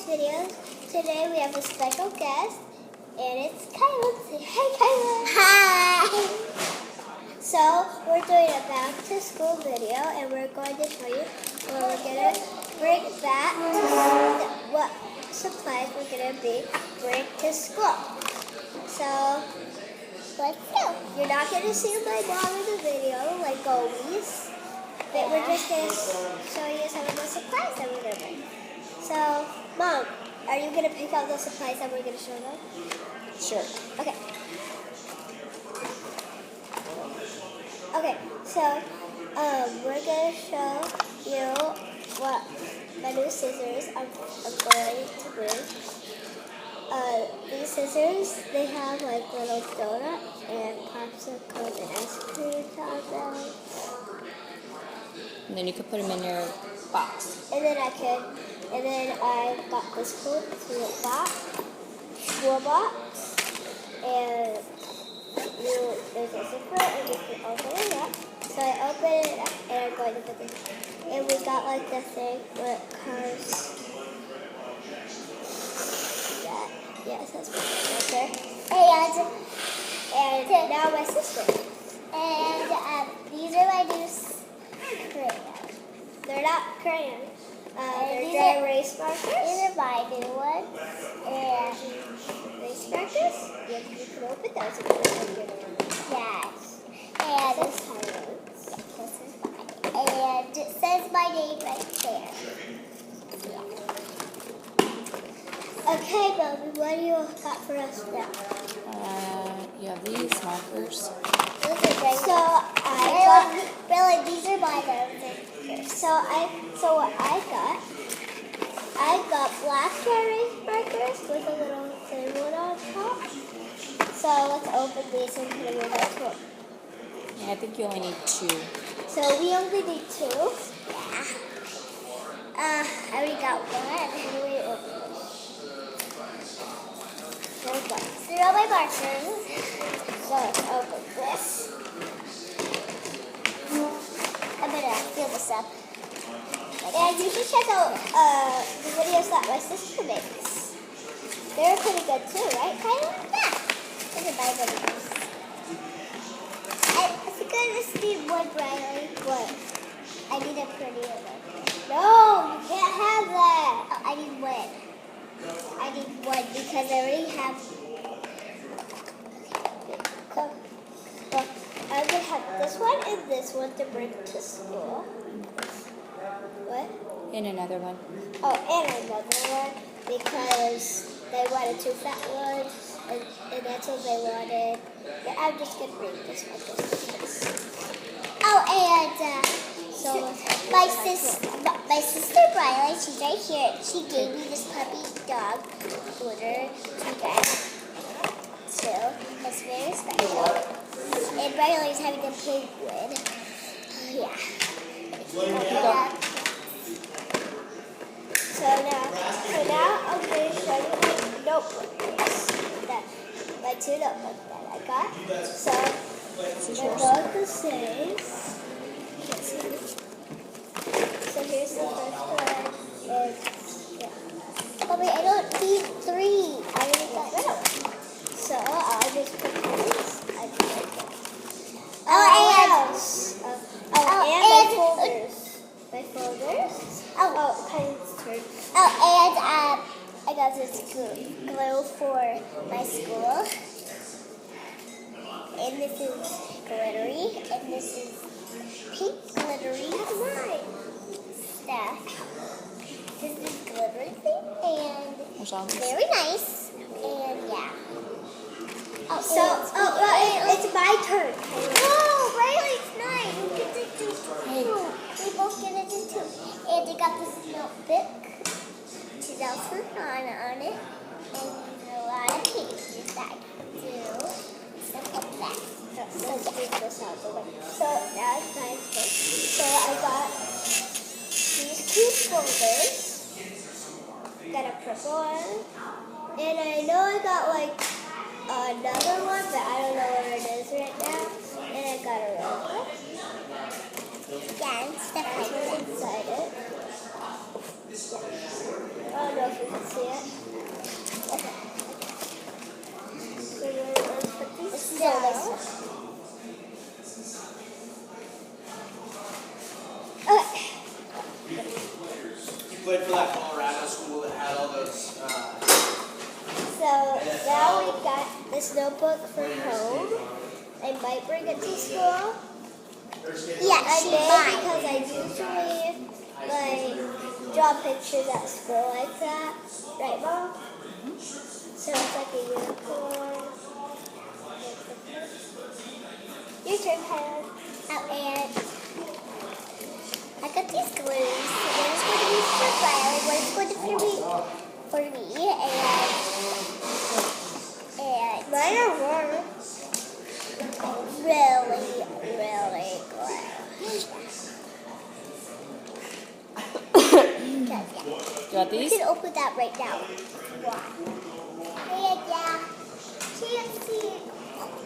video. Today we have a special guest, and it's Kyla. Say hi, Kyla. Hi. So we're doing a back to school video, and we're going to show you what we're gonna bring back to what supplies we're gonna bring to school. So let's go. You're not gonna see my mom in the video, like always. But we're just going to show you some of the supplies that we're going to bring. So, Mom, are you going to pick out the supplies that we're going to show them? Sure. Okay. Okay, so we're going to show you what my new scissors I'm going to bring. These scissors, they have like little donuts and popsicles and ice cream on them. And then you could put them in your box. And then I got this cool school box, and there's a zipper, and you can open it up. So I open it up, and I'm going to put this. And we got like the thing where it comes. Yes, that's right there. And now my sister. And these are my new crayons. They're not crayons. They're erase markers. These are my new ones. And erase markers. Yeah, you can open those if you want to. Yes. And this highlights. This is mine. And it says my name right there. Yeah. Okay, Bobby, what do you got for us now? You have these markers. So I got really these are my markers. So what I got black erase markers with a little thin one on top. So let's open these and put them in that book. Yeah, I think you only need 2. So we only need 2. Yeah. I already got one. How do we open this? These are all my markers. So let's open this. I'm gonna fill this up. And you should check out the videos that my sister makes. They're pretty good too, right, Kyla? Yeah. Those are my videos. I think I just need one, Riley. What? I need a prettier one. No, you can't have that. Oh, I need one. I need one because I already have. Well, I'm going to have this one and this one to bring to school. What? And another one. Oh, and another one because they wanted 2 fat ones and that's what they wanted. But I'm just going to bring this one. Oh, and so my sister Briley, she's right here. She gave me this puppy dog order to get too. It's very special. And Briley's having a penguin. Yeah. So now I'm going to show you my notebooks. My 2 notebooks that I got. So they're both the same. So here's the first one. And yeah. Oh wait, I don't need 3. I already got rid of them. So I'll just put these. And my folders. Kyle's turn. And I got this glue for my school. And this is glittery. And this is pink glittery stuff. This is glittery thing. And very nice. And yeah. It's my turn. Oh, Riley, it's nice. We get to do 2. We both get to do 2. And they got this notebook. 2009 on it. And there's a lot of pages that I can do. Stuff like that. So let's take this out the way. So that's my turn. So I got these 2 folders. Got a purple one. And I know I got like another one, but I don't know where it is right now. And I got a red one. Yeah, and stuff like that inside it. know if you can see it. Okay. So let's put these down. Okay. You played for that Colorado school that had all those. So now we got this notebook for home. I might bring it to school. Yeah, I may because I usually draw pictures at school like that. Right, Mom? So it's like a unicorn. Your turn, Kyla. Oh, and I got these glues. One is going to be for Riley, one is going to be for me, and mine are warm. Really glad. You want We these? can open that right now. Hey, yeah. Can't see.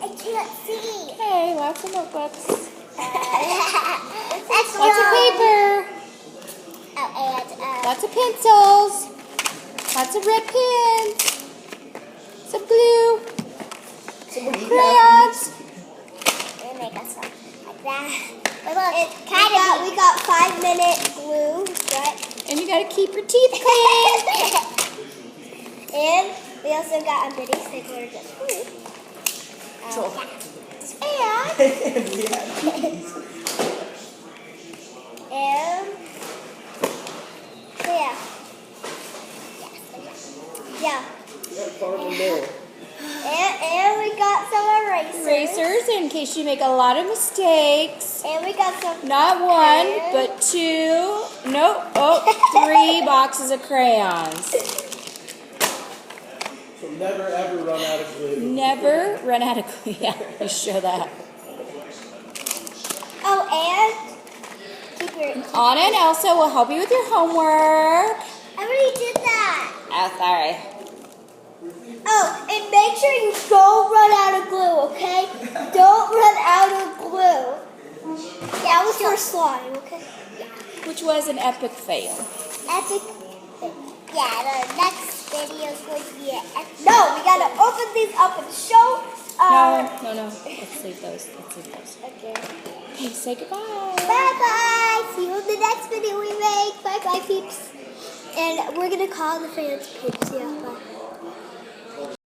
I can't see. Hey, lots of notebooks. That's Lots of paper. Oh, and Lots of pencils. Lots of red pens. Some glue. Some crayons. we make us some like that. We got 5-minute glue, right? And you gotta keep your teeth clean. And we also got a mini stapler just for you. And yeah. Yeah. And we got some erasers. Erasers in case you make a lot of mistakes. And we got some Not one, but two. Nope. Oh, 3 boxes of crayons. So never ever run out of glue. Never run out of glue. Yeah, you show that. Oh, and keep your. Anna and Elsa will help you with your homework. I already did that. Oh, sorry. Oh, and make sure you don't run out of glue, okay? Don't run out of glue. That was for slime, okay? Which was an epic fail. Epic. Yeah, the next video is going to be an epic. No, we gotta open these up and show. No. Let's leave those. Okay. Okay, say goodbye. Bye bye. See you in the next video we make. Bye bye, peeps. And we're gonna call the fans peeps. Yeah, bye.